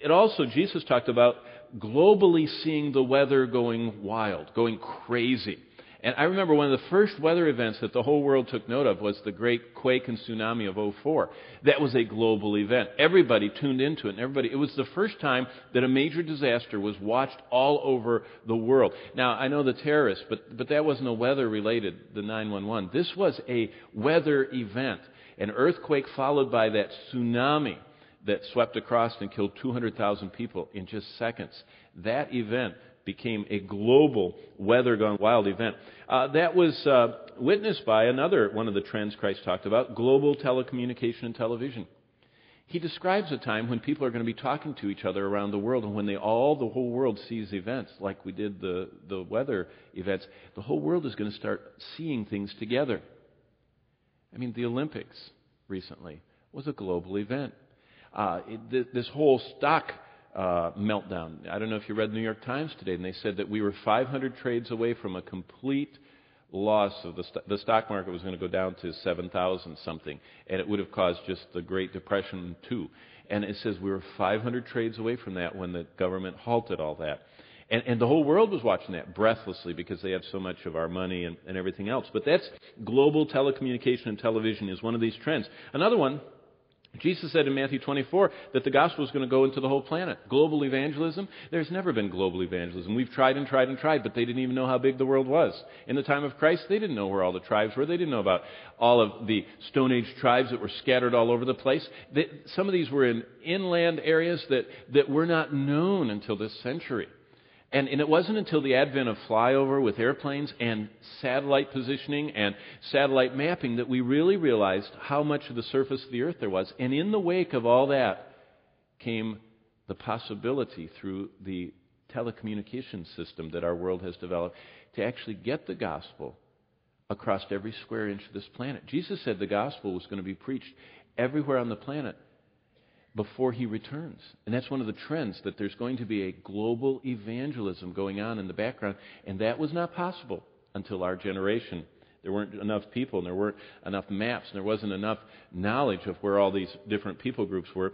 It also, Jesus talked about globally seeing the weather going wild, going crazy. And I remember one of the first weather events that the whole world took note of was the great quake and tsunami of '04. That was a global event. Everybody tuned into it. And it was the first time that a major disaster was watched all over the world. Now, I know the terrorists, but that wasn't a weather-related, the 911. This was a weather event. An earthquake followed by that tsunami that swept across and killed 200,000 people in just seconds. That event became a global weather gone wild event. That was witnessed by another one of the trends Christ talked about, global telecommunication and television. He describes a time when people are going to be talking to each other around the world, and when the whole world sees events, like we did the weather events, the whole world is going to start seeing things together. I mean, the Olympics recently was a global event. This whole stock meltdown. I don't know if you read the New York Times today, and they said that we were 500 trades away from a complete loss of the stock market was going to go down to 7,000 something, and it would have caused just the Great Depression too. And it says we were 500 trades away from that when the government halted all that. And the whole world was watching that breathlessly because they have so much of our money and everything else. But that's global telecommunication and television is one of these trends. Another one, Jesus said in Matthew 24 that the gospel is going to go into the whole planet. Global evangelism, there's never been global evangelism. We've tried and tried and tried, but they didn't even know how big the world was. In the time of Christ, they didn't know where all the tribes were. They didn't know about all of the Stone Age tribes that were scattered all over the place. Some of these were in inland areas that were not known until this century. And it wasn't until the advent of flyover with airplanes and satellite positioning and satellite mapping that we really realized how much of the surface of the earth there was. And in the wake of all that came the possibility through the telecommunication system that our world has developed to actually get the gospel across every square inch of this planet. Jesus said the gospel was going to be preached everywhere on the planet before he returns. And that's one of the trends, that there's going to be a global evangelism going on in the background. And that was not possible until our generation. There weren't enough people, and there weren't enough maps, and there wasn't enough knowledge of where all these different people groups were.